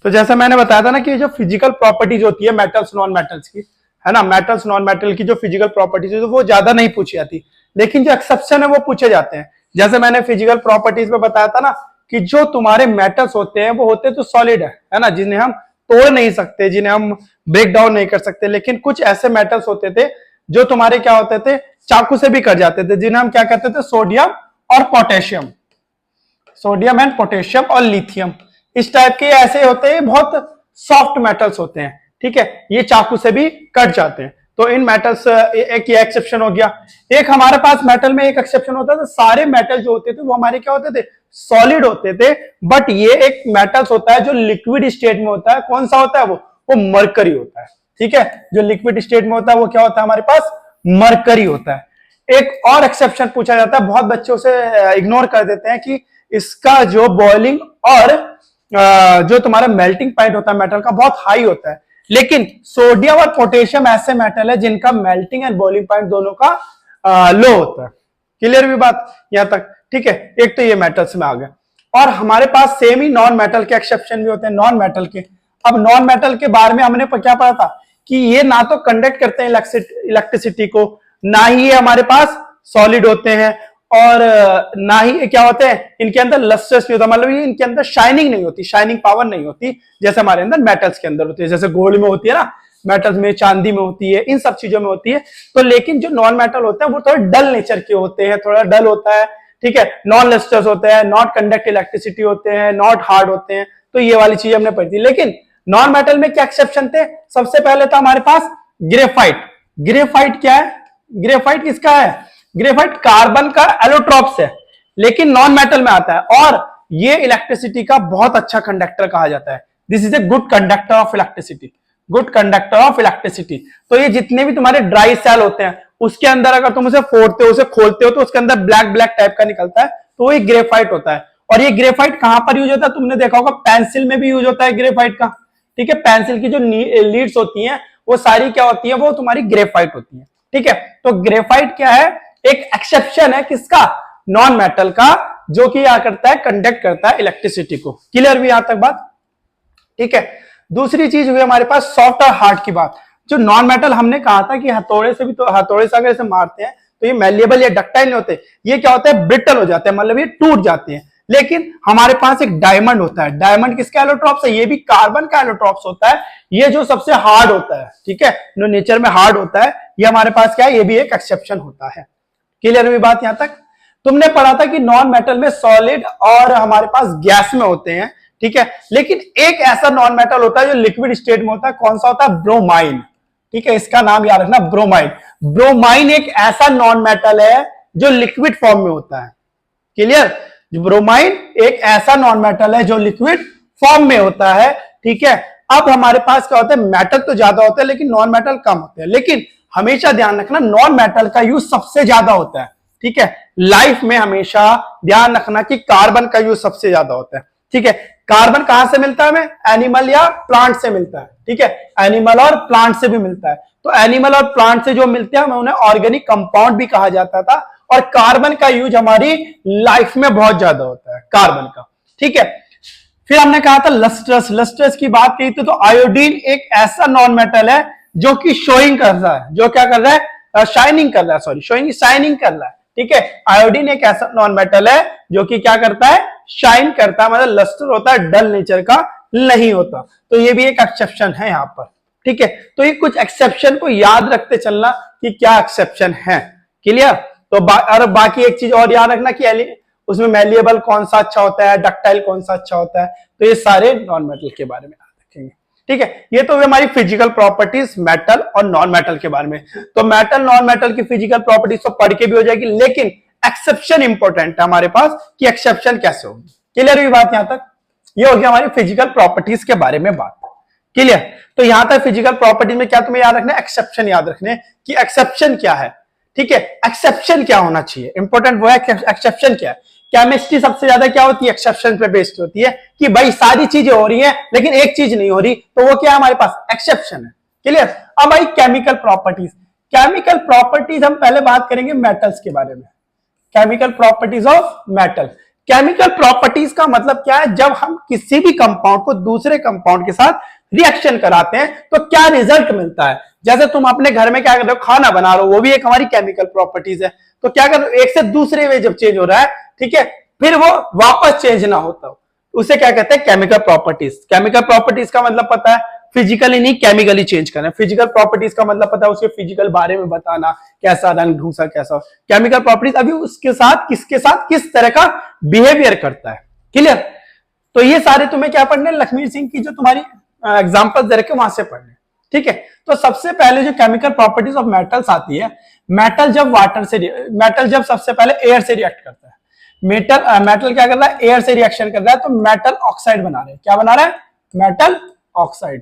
तो जैसा मैंने बताया था ना कि जो फिजिकल प्रॉपर्टीज होती है मेटल्स नॉन मेटल्स की, है ना, मेटल्स नॉन मेटल की जो फिजिकल प्रॉपर्टीज है तो वो ज्यादा नहीं पूछी जाती, लेकिन जो एक्सेप्शन है वो पूछे जाते हैं। जैसे मैंने फिजिकल प्रॉपर्टीज में बताया था ना कि जो तुम्हारे मेटल्स होते हैं वो होते तो सॉलिड है ना, जिन्हें हम तोड़ नहीं सकते, जिन्हें हम ब्रेक डाउन नहीं कर सकते, लेकिन कुछ ऐसे मेटल्स होते थे जो तुम्हारे क्या होते थे, चाकू से भी कट जाते थे, जिन्हें हम क्या कहते थे, सोडियम और पोटेशियम, सोडियम एंड पोटेशियम और लिथियम। इस टाइप के ऐसे होते हैं, बहुत सॉफ्ट मेटल्स होते हैं, ठीक है, ये चाकू से भी कट जाते हैं। तो इन मेटल्स एक ये एक्सेप्शन हो गया। एक हमारे पास मेटल में एक एक्सेप्शन होता था, सारे मेटल जो होते थे वो हमारे क्या होते थे, सॉलिड होते थे, बट ये एक मेटल्स होता है जो लिक्विड स्टेट में होता है। कौन सा होता है वो मरकरी होता है, ठीक है, जो लिक्विड स्टेट में होता है वो क्या होता है हमारे पास, मरकरी होता है। एक और एक्सेप्शन पूछा जाता है, बहुत बच्चे उसे इग्नोर कर देते हैं कि इसका जो बॉइलिंग और जो तुम्हारा मेल्टिंग पॉइंट होता है मेटल का बहुत हाई होता है, लेकिन सोडियम और पोटेशियम ऐसे मेटल है जिनका मेल्टिंग एंड बॉइलिंग पॉइंट दोनों का लो होता है। क्लियर भी बात यहां तक, ठीक है। एक तो ये मेटल्स में आ गया, और हमारे पास सेम ही नॉन मेटल के एक्सेप्शन भी होते हैं, नॉन मेटल के। अब नॉन मेटल के बारे में हमने क्या पढ़ा था कि ये ना तो कंडक्ट करते हैं इलेक्ट्रिसिटी को, ना ही ये हमारे पास सॉलिड होते हैं, और ना ही क्या होते हैं, इनके अंदर लस्ट्रस नहीं होता, मतलब ये इनके अंदर शाइनिंग नहीं होती, शाइनिंग पावर नहीं होती जैसे हमारे अंदर मेटल्स के अंदर होती है, जैसे गोल्ड में होती है ना, मेटल्स में, चांदी में होती है, इन सब चीजों में होती है। तो लेकिन जो नॉन मेटल होते हैं वो थोड़ा डल नेचर के होते हैं, थोड़ा डल होता है, ठीक है, नॉन लस्टर्स होते हैं, नॉट कंडक्ट इलेक्ट्रिसिटी होते हैं, नॉट हार्ड होते हैं। तो ये वाली चीज हमने पढ़ी थी। लेकिन नॉन मेटल में क्या एक्सेप्शन थे, सबसे पहले था हमारे पास ग्रेफाइट। ग्रेफाइट क्या है, ग्रेफाइट किसका है, ग्रेफाइट कार्बन का एलोट्रॉप्स है, लेकिन नॉन मेटल में आता है, और ये इलेक्ट्रिसिटी का बहुत अच्छा कंडक्टर कहा जाता है। This is a good conductor of electricity, good conductor of electricity. तो ये जितने भी तुम्हारे ड्राई सेल होते हैं उसके अंदर अगर तुम उसे फोड़ते हो, उसे खोलते हो, तो उसके अंदर ब्लैक ब्लैक टाइप का निकलता है, तो वो एक ग्रेफाइट होता है। और ये ग्रेफाइट कहां पर यूज होता है, तुमने देखा होगा पेंसिल में भी यूज होता है ग्रेफाइट का, ठीक है, पेंसिल की जो लीड्स होती हैं वो सारी क्या होती है, वो तुम्हारी ग्रेफाइट होती है, ठीक है। तो ग्रेफाइट क्या है, एक एक्सेप्शन है किसका, नॉन मेटल का, जो कि क्या करता है, कंडक्ट करता है इलेक्ट्रिसिटी को। क्लियर भी यहां तक बात, ठीक है। दूसरी चीज हुई हमारे पास सॉफ्ट और हार्ड की बात। जो नॉन मेटल हमने कहा था कि हथौड़े से भी, तो हथौड़े से अगर इसे मारते हैं तो ये मेलिएबल या डक्टाइल नहीं होते, ये क्या होते हैं, ब्रिटल हो जाते हैं, मतलब ये टूट जाते हैं। लेकिन हमारे पास एक डायमंड होता है, डायमंड किसका एलोट्रॉप्स है, ये भी कार्बन का एलोट्रॉप्स होता है, ये जो सबसे हार्ड होता है, ठीक है, जो नेचर में हार्ड होता है, ये हमारे पास क्या है, ये भी एक एक्सेप्शन होता है। क्लियर हुई बात यहां तक। तुमने पढ़ा था कि नॉन मेटल में सॉलिड और हमारे पास गैस में होते हैं, ठीक है, लेकिन एक ऐसा नॉन मेटल होता है जो लिक्विड स्टेट में होता है, कौन सा होता है, ब्रोमाइन, ठीक है, इसका नाम याद रखना, ब्रोमाइन। ब्रोमाइन एक ऐसा नॉन मेटल है जो लिक्विड फॉर्म में होता है। क्लियर, ब्रोमाइन एक ऐसा नॉन मेटल है जो लिक्विड फॉर्म में होता है, ठीक है। अब हमारे पास क्या होता है, मेटल तो ज्यादा होता है लेकिन नॉन मेटल कम होते हैं, लेकिन हमेशा ध्यान रखना नॉन मेटल का यूज सबसे ज्यादा होता है, ठीक है। लाइफ में हमेशा ध्यान रखना कि कार्बन का यूज सबसे ज्यादा होता है, ठीक है। कार्बन कहां से मिलता है हमें, एनिमल या प्लांट से मिलता है, ठीक है, एनिमल और प्लांट से भी मिलता है। तो एनिमल और प्लांट से जो मिलते हैं उन्हें ऑर्गेनिक कंपाउंड भी कहा जाता था, और कार्बन का यूज हमारी लाइफ में बहुत ज्यादा होता है, कार्बन का, ठीक है। फिर हमने कहा था लस्ट्रस, लस्ट्रस की बात की थी, तो आयोडीन एक ऐसा नॉन मेटल है जो कि शोइंग कर रहा है, जो क्या कर रहा है, शाइनिंग कर रहा है, सॉरी, शाइनिंग कर रहा है, ठीक है। आयोडीन एक ऐसा नॉन मेटल है जो कि क्या करता है, शाइन करता है, मतलब लस्टर होता है, डल नेचर का नहीं होता। तो ये भी एक एक्सेप्शन है यहां पर, ठीक है। तो ये कुछ एक्सेप्शन को याद रखते चलना कि क्या एक्सेप्शन है। क्लियर। तो और बाकी एक चीज और याद रखना कि उसमें मेलिएबल कौन सा अच्छा होता है, डक्टाइल कौन सा अच्छा होता है। तो ये सारे नॉन मेटल के बारे में याद रखेंगे, ठीक है। ये तो हमारी फिजिकल प्रॉपर्टीज मेटल और नॉन मेटल के बारे में। तो मेटल नॉन मेटल की फिजिकल प्रॉपर्टीज तो पढ़ के भी हो जाएगी, लेकिन एक्सेप्शन इंपॉर्टेंट है हमारे पास कि एक्सेप्शन कैसे होगी। क्लियर हुई बात यहां तक। ये हो गया हमारी फिजिकल प्रॉपर्टीज के बारे में बात। क्लियर। तो यहां तक फिजिकल प्रॉपर्टी में क्या तुम्हें याद रखना है, एक्सेप्शन याद रखने कि एक्सेप्शन क्या है, ठीक है। एक्सेप्शन क्या होना चाहिए, इंपॉर्टेंट वो है एक्सेप्शन क्या है। केमिस्ट्री सबसे ज्यादा क्या होती है, एक्सेप्शन पे बेस्ड होती है कि भाई सारी चीजें हो रही हैं लेकिन एक चीज नहीं हो रही, तो वो क्या है, हमारे पास एक्सेप्शन है। क्लियर। अब भाई केमिकल प्रॉपर्टीज, केमिकल प्रॉपर्टीज हम पहले बात करेंगे मेटल्स के बारे में, chemical properties of metal. Chemical properties का मतलब क्या है, जब हम किसी भी कंपाउंड को दूसरे कंपाउंड के साथ रिएक्शन कराते हैं तो क्या रिजल्ट मिलता है। जैसे तुम अपने घर में क्या कर रहे हो, खाना बना रहे हो, वो भी एक हमारी केमिकल प्रॉपर्टीज है। तो क्या कर रहे हो, एक से दूसरे में जब चेंज हो रहा है, ठीक है, फिर वो वापस चेंज ना होता हो, उसे क्या कहते हैं, केमिकल प्रॉपर्टीज। केमिकल प्रॉपर्टीज का मतलब पता है, फिजिकली नहीं केमिकली चेंज करना। फिजिकल प्रॉपर्टीज का मतलब पता है, उसके फिजिकल बारे में बताना, कैसा रंग ढूंसा कैसा। केमिकल प्रॉपर्टीज अभी उसके साथ किस तरह का बिहेवियर करता है। क्लियर। तो ये सारे तुम्हें क्या पढ़ने, लक्ष्मी सिंह की जो तुम्हारी एग्जांपल दे रखे वहां से पढ़ने। ठीक है। तो सबसे पहले जो केमिकल प्रॉपर्टीज ऑफ मेटल्स आती है, मेटल जब सबसे पहले एयर से रिएक्ट करता है, मेटल क्या कर रहा है, एयर से रिएक्शन कर रहा है, तो मेटल ऑक्साइड बना रहे हैं। क्या बना रहा है, मेटल ऑक्साइड।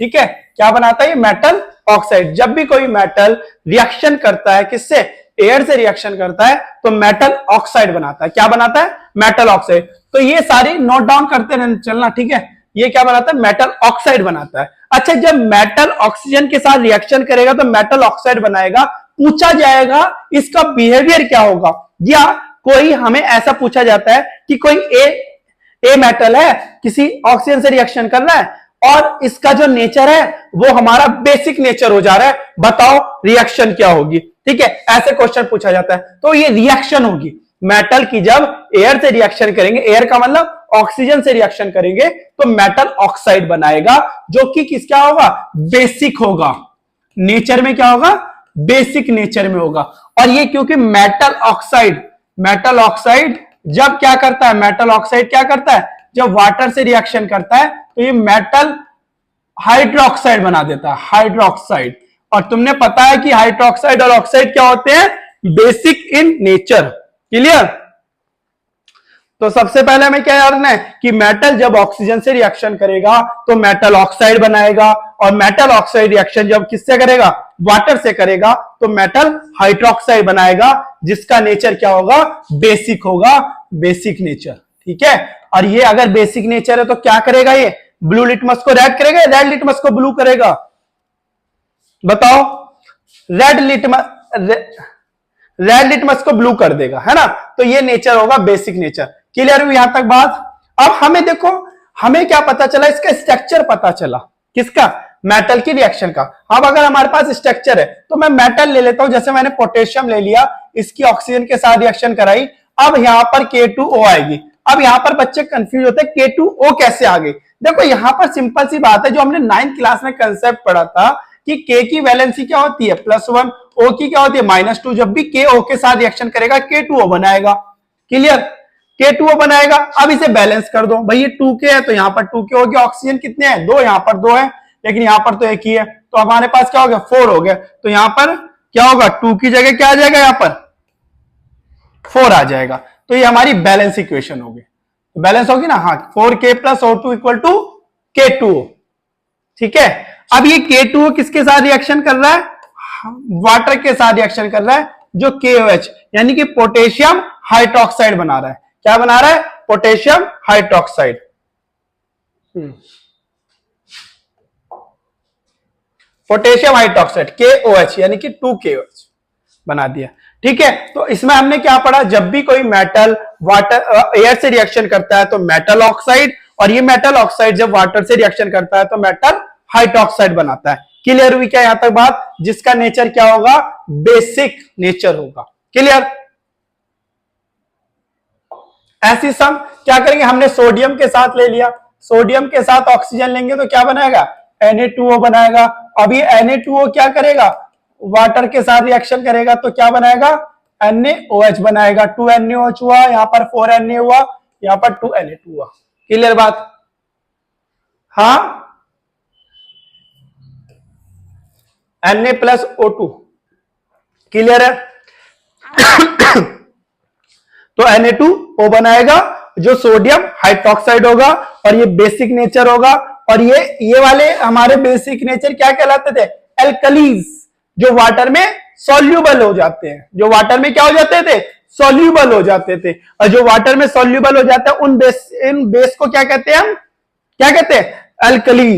ठीक है, क्या बनाता है ये, मेटल ऑक्साइड। जब भी कोई मेटल रिएक्शन करता है, किससे, एयर से रिएक्शन करता है, तो मेटल ऑक्साइड बनाता है। क्या बनाता है, मेटल ऑक्साइड। तो ये सारी नोट डाउन करते चलना। ठीक है, ये क्या बनाता है, मेटल ऑक्साइड बनाता है। अच्छा, जब मेटल ऑक्सीजन के साथ रिएक्शन करेगा तो मेटल ऑक्साइड बनाएगा। पूछा जाएगा इसका बिहेवियर क्या होगा, या कोई हमें ऐसा पूछा जाता है कि कोई ए मेटल है, किसी ऑक्सीजन से रिएक्शन कर रहा है, और इसका जो नेचर है वो हमारा बेसिक नेचर हो जा रहा है, बताओ रिएक्शन क्या होगी। ठीक है, ऐसे क्वेश्चन पूछा जाता है। तो ये रिएक्शन होगी मेटल की, जब एयर से रिएक्शन करेंगे, एयर का मतलब ऑक्सीजन से रिएक्शन करेंगे, तो मेटल ऑक्साइड बनाएगा, जो कि क्या होगा, बेसिक होगा। नेचर में क्या होगा, बेसिक नेचर में होगा। और ये क्योंकि मेटल ऑक्साइड जब क्या करता है, मेटल ऑक्साइड क्या करता है, जब वाटर से रिएक्शन करता है तो ये मेटल हाइड्रोक्साइड बना देता है, हाइड्रोक्साइड। और तुमने पता है कि हाइड्रोक्साइड और ऑक्साइड क्या होते हैं, बेसिक इन नेचर। क्लियर। तो सबसे पहले हमें क्या याद रखना है कि मेटल जब ऑक्सीजन से रिएक्शन करेगा तो मेटल ऑक्साइड बनाएगा, और मेटल ऑक्साइड रिएक्शन जब किससे करेगा, वाटर से करेगा, तो मेटल हाइड्रोक्साइड बनाएगा, जिसका नेचर क्या होगा, बेसिक होगा, बेसिक नेचर। ठीक है। और ये अगर बेसिक नेचर है तो क्या करेगा, ये ब्लू लिटमस को रेड करेगा, रेड लिटमस को ब्लू करेगा, बताओ। रेड लिटमस को ब्लू कर देगा, है ना। तो ये नेचर होगा, बेसिक नेचर। क्लियर हुई यहां तक बात। अब हमें देखो, हमें क्या पता चला, इसका स्ट्रक्चर पता चला, किसका, मेटल की रिएक्शन का। अब अगर हमारे पास स्ट्रक्चर है तो मैं मेटल ले लेता हूं, जैसे मैंने पोटेशियम ले लिया, इसकी ऑक्सीजन के साथ रिएक्शन कराई, अब यहां पर K2O आएगी। अब यहां पर बच्चे कंफ्यूज होते हैं, K2O कैसे आ गई। देखो यहां पर सिंपल सी बात है, जो हमने 9th क्लास में कंसेप्ट पढ़ा था कि K की वैलेंसी क्या होती है, +1, O की क्या होती है, -2। जब भी K O के साथ रिएक्शन करेगा K2O बनाएगा। क्लियर, K2O बनाएगा। अब इसे बैलेंस कर दो, भाई ये 2K है तो यहां पर 2K हो गया। ऑक्सीजन कितने हैं, 2, यहां पर 2 है, लेकिन यहां पर तो एक ही है, तो हमारे पास क्या हो गया, 4 हो गया। तो यहां पर क्या होगा, 2 की जगह क्या आ जाएगा, यहां पर 4 आ जाएगा। तो ये हमारी बैलेंस इक्वेशन होगी, बैलेंस होगी ना, हाँ, 4K + O2 = K2O। ठीक है। अब ये K2O किसके साथ रिएक्शन कर रहा है, वाटर के साथ रिएक्शन कर रहा है, जो KOH यानी कि पोटेशियम हाइड्रोक्साइड बना रहा है। क्या बना रहा है, potassium hydroxide. Potassium hydroxide KOH यानी कि 2KOH बना दिया। ठीक है। तो इसमें हमने क्या पढ़ा, जब भी कोई मेटल वाटर एयर से रिएक्शन करता है तो मेटल ऑक्साइड, और ये मेटल ऑक्साइड जब वाटर से रिएक्शन करता है तो मेटल हाइड्रोक्साइड बनाता है। क्लियर हुई क्या यहां तक बात, जिसका नेचर क्या होगा, बेसिक नेचर होगा। क्लियर। ऐसी सम क्या करेंगे, हमने सोडियम के साथ ले लिया, सोडियम के साथ ऑक्सीजन लेंगे तो क्या बनाएगा, Na2O बनाएगा। अब ये Na2O क्या करेगा, वाटर के साथ रिएक्शन करेगा तो क्या बनाएगा, NaOH बनाएगा। 2NaOH हुआ, यहां पर 4Na हुआ, यहां पर 2Na2 हुआ। क्लियर बात, हाँ, Na + O2। क्लियर है। तो Na2O बनाएगा, जो सोडियम हाइड्रोक्साइड होगा, और ये बेसिक नेचर होगा। और ये वाले हमारे बेसिक नेचर क्या कहलाते थे, एल्कलीज, जो वाटर में सॉल्यूबल हो जाते हैं, जो वाटर में क्या हो जाते थे, सॉल्यूबल हो जाते थे। और जो वाटर में सॉल्यूबल हो जाते हैं इन बेस को क्या कहते हैं, हम क्या कहते हैं, एल्कली,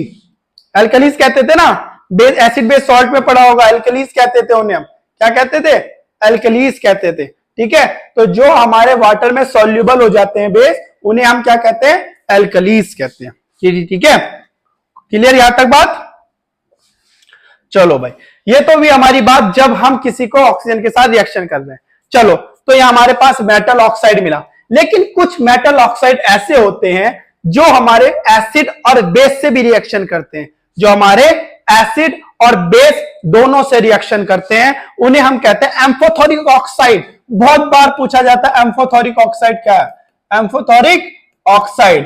एल्कलीज कहते थे ना। एसिड बेस सॉल्ट में पड़ा होगा, एल्कलीज कहते थे उन्हें, हम क्या कहते थे, एल्कलीज कहते थे। ठीक है। तो जो हमारे वाटर में सॉल्युबल हो जाते हैं बेस, उन्हें हम क्या कहते हैं, एल्कलीज कहते हैं। ठीक है, क्लियर यहां तक बात। चलो भाई, ये तो भी हमारी बात जब हम किसी को ऑक्सीजन के साथ रिएक्शन कर रहे हैं। चलो, तो ये हमारे पास मेटल ऑक्साइड मिला, लेकिन कुछ मेटल ऑक्साइड ऐसे होते हैं जो हमारे एसिड और बेस से भी रिएक्शन करते हैं, जो हमारे एसिड और बेस दोनों से रिएक्शन करते हैं, उन्हें हम कहते हैं एम्फोथोरिक ऑक्साइड। बहुत बार पूछा जाता है एम्फोथोरिक ऑक्साइड क्या है। एम्फोथोरिक ऑक्साइड,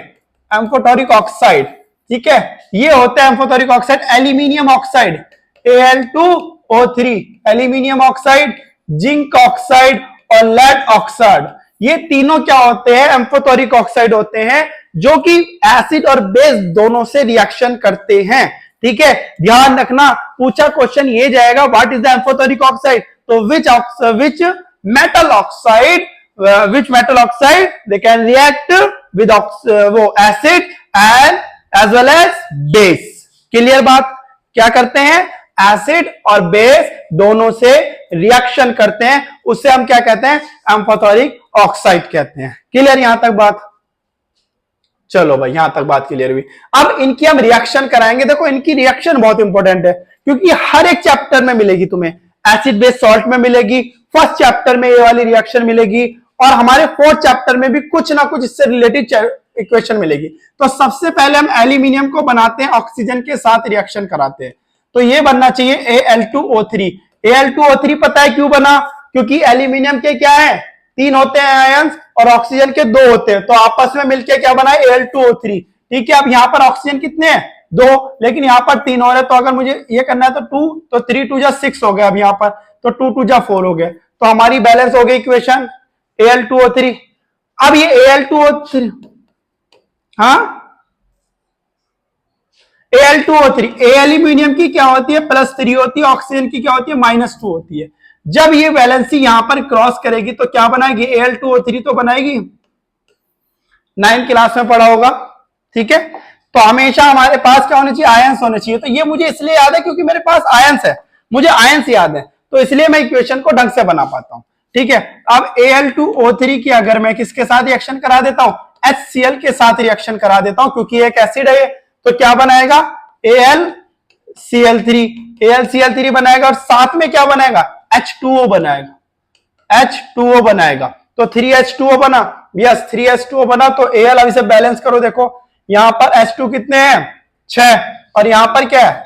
एम्फोथोरिक ऑक्साइड, ठीक है, ये होते हैं amphoteric oxide. Aluminium oxide Al2O3, aluminium oxide, zinc oxide और लेड ऑक्साइड, ये तीनों क्या होते हैं, एम्फोथोरिक ऑक्साइड होते हैं, जो कि एसिड और बेस दोनों से रिएक्शन करते हैं। ठीक है, ध्यान रखना, पूछा क्वेश्चन ये जाएगा व्हाट इज द एम्फोथोरिक ऑक्साइड, तो which metal oxide, which metal oxide they can react with वो acid and as well as base। Clear बात, क्या करते हैं, एसिड और बेस दोनों से रिएक्शन करते हैं, उससे हम क्या कहते हैं, एम्फोथोरिक ऑक्साइड कहते हैं। क्लियर यहां तक बात। चलो भाई, यहां तक बात क्लियर हुई। अब इनकी हम रिएक्शन कराएंगे। देखो, इनकी रिएक्शन बहुत इंपॉर्टेंट है, क्योंकि हर एक चैप्टर में मिलेगी तुम्हें, एसिड बेस सॉल्ट में मिलेगी, फर्स्ट चैप्टर में ये वाली रिएक्शन मिलेगी, और हमारे फोर्थ चैप्टर में भी कुछ ना कुछ इससे रिलेटेड इक्वेशन मिलेगी। तो सबसे पहले हम एल्यूमिनियम को बनाते हैं, ऑक्सीजन के साथ रिएक्शन कराते हैं। तो ये बनना चाहिए Al2O3। Al2O3 पता है क्यों बना, क्योंकि एल्यूमिनियम के क्या है, 3 होते हैं आयंस, और ऑक्सीजन के 2 होते हैं, तो आपस में मिलकर क्या बना है, Al2O3। ठीक है, अब यहां पर ऑक्सीजन कितने हैं, 2, लेकिन यहां पर 3 और है, तो अगर मुझे ये करना है तो 2, तो 3 2 जा 6 हो गया, अब यहां पर तो 2 2 जा 4 हो गया, तो हमारी बैलेंस हो गई इक्वेशन Al2O3। अब ये Al2O3, हाँ, Al2O3, एल्यूमिनियम की क्या होती है, +3 होती है, ऑक्सीजन की क्या होती है, -2 होती है। जब ये वैलेंसी यहां पर क्रॉस करेगी तो क्या बनाएगी, Al2O3 तो बनाएगी, 9th क्लास में पढ़ा होगा। ठीक है, तो हमेशा हमारे पास क्या होना चाहिए, आयंस होने चाहिए। तो ये मुझे इसलिए याद है क्योंकि मेरे पास आयंस है, मुझे आयंस याद है, तो इसलिए मैं इक्वेशन को ढंग से बना पाता हूं। ठीक है, अब Al2O3 की अगर मैं किसके साथ रिएक्शन करा देता हूं, HCl के साथ रिएक्शन करा देता हूं, क्योंकि एक एसिड है, तो क्या बनाएगा, AlCl3, AlCl3 बनाएगा, और साथ में क्या बनाएगा, H2O बनाएगा, H2O बनाएगा, तो 3H2O बना, यस 3H2O बना। तो Al, अब इसे बैलेंस करो, देखो यहां पर H2 कितने हैं, 6, और यहां पर क्या है,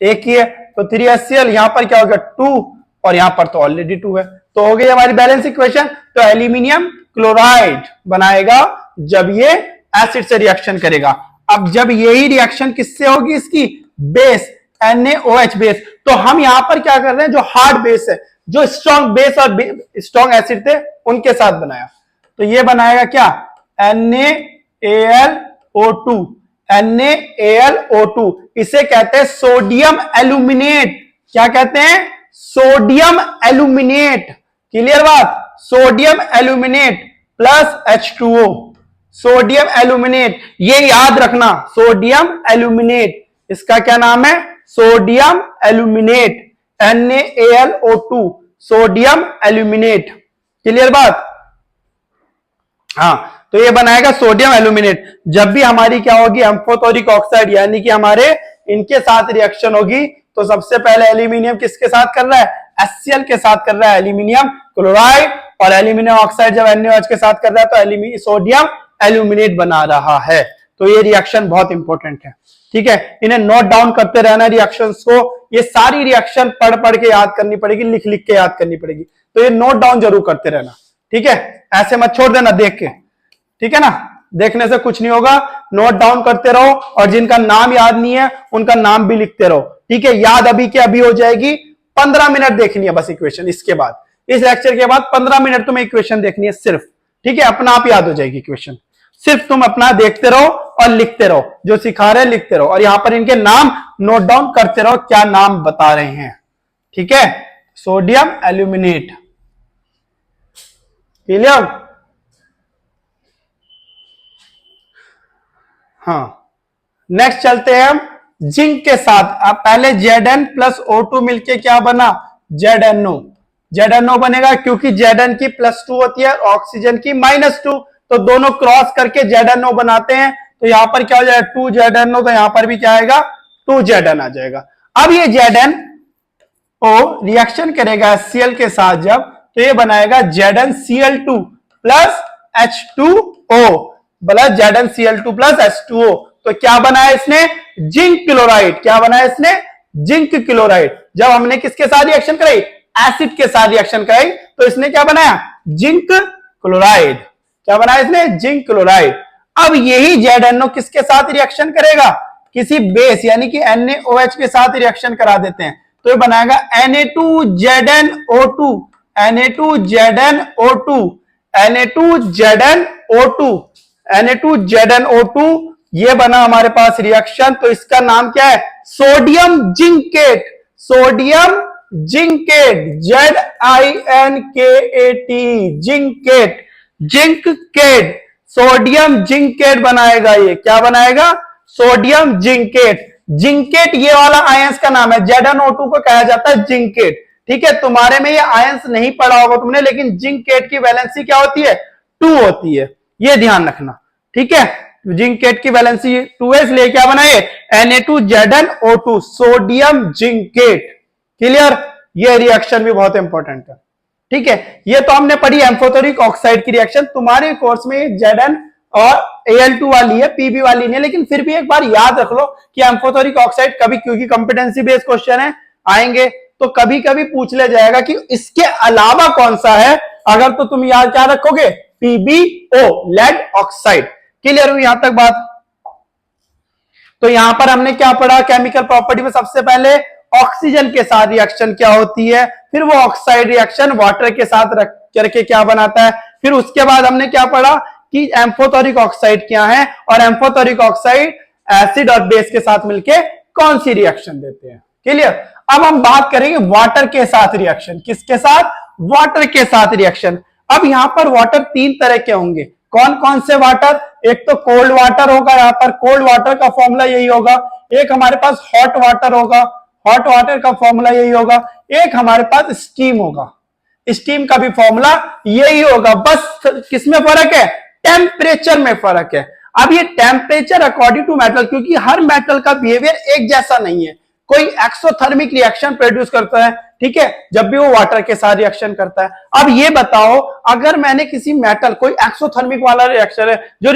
एक ही है, तो 3HCl, यहां पर क्या हो गया, 2, और यहां पर तो ऑलरेडी 2 है, तो हो गई हमारी बैलेंस इक्वेशन। तो एल्यूमिनियम क्लोराइड बनाएगा जब ये एसिड से रिएक्शन करेगा। अब जब यही रिएक्शन किससे होगी, इसकी बेस, NaOH बेस, तो हम यहां पर क्या कर रहे हैं, जो हार्ड बेस है, जो स्ट्रॉन्ग बेस और स्ट्रॉन्ग एसिड थे उनके साथ बनाया, तो ये बनाएगा क्या, NaAlO2, NaAlO2, इसे कहते हैं सोडियम एल्यूमिनेट। क्या कहते हैं, सोडियम एल्यूमिनेट। क्लियर बात, sodium aluminate plus H2O, sodium aluminate, ये याद रखना, सोडियम एल्यूमिनेट, इसका क्या नाम है, sodium aluminate, NaAlO2, sodium aluminate. Clear बात, हाँ, तो ये बनाएगा सोडियम एल्यूमिनेट। जब भी हमारी क्या होगी, एम्फोथोरिक ऑक्साइड, यानी कि हमारे इनके साथ रिएक्शन होगी, तो सबसे पहले एल्यूमिनियम किसके साथ कर रहा है, HCl के साथ कर रहा है, एल्यूमिनियम क्लोराइड, और एल्यूमिनियम ऑक्साइड जब NaOH के साथ कर रहा है तो सोडियम एल्यूमिनेट बना रहा है। तो ये रिएक्शन बहुत इंपॉर्टेंट है। ठीक है, इन्हें नोट डाउन करते रहना रिएक्शंस को, ये सारी रिएक्शन पढ़ पढ़ के याद करनी पड़ेगी, लिख लिख के याद करनी पड़ेगी, तो ये नोट डाउन जरूर करते रहना। ठीक है, ऐसे मत छोड़ देना देख के, ठीक है ना, देखने से कुछ नहीं होगा, नोट डाउन करते रहो, और जिनका नाम याद नहीं है उनका नाम भी लिखते रहो। ठीक है, याद अभी के अभी हो जाएगी, 15 मिनट देखनी है बस इक्वेशन, इसके बाद, इस लेक्चर के बाद 15 मिनट तुम्हें इक्वेशन देखनी है सिर्फ। ठीक है, अपना आप याद हो जाएगी इक्वेशन, सिर्फ तुम अपना देखते रहो और लिखते रहो, जो सिखा रहे हैं लिखते रहो, और यहां पर इनके नाम नोट डाउन करते रहो, क्या नाम बता रहे हैं। ठीक है, सोडियम एल्यूमिनेट। क्लियर, हाँ, नेक्स्ट चलते हैं हम जिंक के साथ। अब पहले Zn प्लस O2 मिलके क्या बना, ZnO, ZnO बनेगा, क्योंकि Zn की +2 होती है, ऑक्सीजन की -2, तो दोनों क्रॉस करके ZnO बनाते हैं। तो यहां पर क्या हो जाएगा 2ZnO, तो यहां पर भी क्या आएगा 2Zn आ जाएगा। अब ये ZnO रिएक्शन करेगा HCl के साथ जब, तो ये बनाएगा ZnCl2 plus H2O plus ZnCl2 plus H2O। तो क्या बनाया इसने, जिंक क्लोराइड। क्या बनाया इसने, जिंक क्लोराइड। जब हमने किसके साथ रिएक्शन कराई, एसिड के साथ रिएक्शन कराई, तो इसने क्या बनाया, जिंक क्लोराइड। क्या बनाया इसने, जिंक क्लोराइड। अब यही ZnO किसके साथ रिएक्शन करेगा, किसी बेस यानी कि NaOH के साथ रिएक्शन करा देते हैं, तो ये बनाएगा Na2ZnO2 Na2ZnO2 Na2ZnO2 Na2ZnO2। ये बना हमारे पास रिएक्शन। तो इसका नाम क्या है, sodium zincate. Sodium zincate ZINKAT zincate, zincate, sodium zincate बनाएगा। ये क्या बनाएगा, सोडियम जिंकेट। जिंकेट ये वाला आयंस का नाम है, ZnO2 को कहा जाता है जिंकेट। ठीक है, तुम्हारे में ये आयंस नहीं पढ़ा होगा तुमने, लेकिन जिंकेट की वैलेंसी क्या होती है, 2 होती है, ये ध्यान रखना। ठीक है, जिंकेट की वैलेंसी 2 है, इसलिए क्या बनाए Na2ZnO2 सोडियम जिंकेट। क्लियर, ये रिएक्शन भी बहुत इंपॉर्टेंट है। ठीक है, ये तो हमने पढ़ी एम्फोटेरिक ऑक्साइड की रिएक्शन। तुम्हारे कोर्स में Zn और Al2 वाली है, Pb वाली नहीं, लेकिन फिर भी एक बार याद रख लो कि एम्फोटेरिक ऑक्साइड कभी, क्योंकि कंपिटेंसी बेस्ड क्वेश्चन है आएंगे, तो कभी कभी पूछ ले जाएगा कि इसके अलावा कौन सा है। अगर तो तुम याद क्या रखोगे, PbO लेड ऑक्साइड। क्लियर हुई यहां तक बात। तो यहां पर हमने क्या पढ़ा, केमिकल प्रॉपर्टी में सबसे पहले ऑक्सीजन के साथ रिएक्शन क्या होती है, फिर वो ऑक्साइड रिएक्शन वाटर के साथ रख करके क्या बनाता है, फिर उसके बाद हमने क्या पढ़ा कि एम्फोटेरिक ऑक्साइड क्या है, और एम्फोटेरिक ऑक्साइड एसिड और बेस के साथ मिलके कौन सी रिएक्शन देते हैं। क्लियर, अब हम बात करेंगे वाटर के साथ रिएक्शन। किसके साथ, वाटर के साथ रिएक्शन। अब यहां पर वाटर 3 तरह के होंगे। कौन कौन से वाटर, एक तो कोल्ड वाटर होगा, यहां पर कोल्ड वाटर का फॉर्मूला यही होगा। एक हमारे पास हॉट वाटर होगा, हॉट वाटर का फॉर्मूला यही होगा। एक हमारे पास स्टीम होगा, स्टीम का भी फॉर्मूला यही होगा। बस किसमें फर्क है, टेम्परेचर में फर्क है। अब ये टेम्परेचर अकॉर्डिंग टू मेटल, क्योंकि हर मेटल का बिहेवियर एक जैसा नहीं है। कोई एक्सोथर्मिक रिएक्शन प्रोड्यूस करता है, ठीक है, जब भी वो वाटर के साथ रिएक्शन करता है। अब ये बताओ, अगर मैंने किसी मेटल, कोई एक्सोथर्मिक वाला रिएक्शन है जो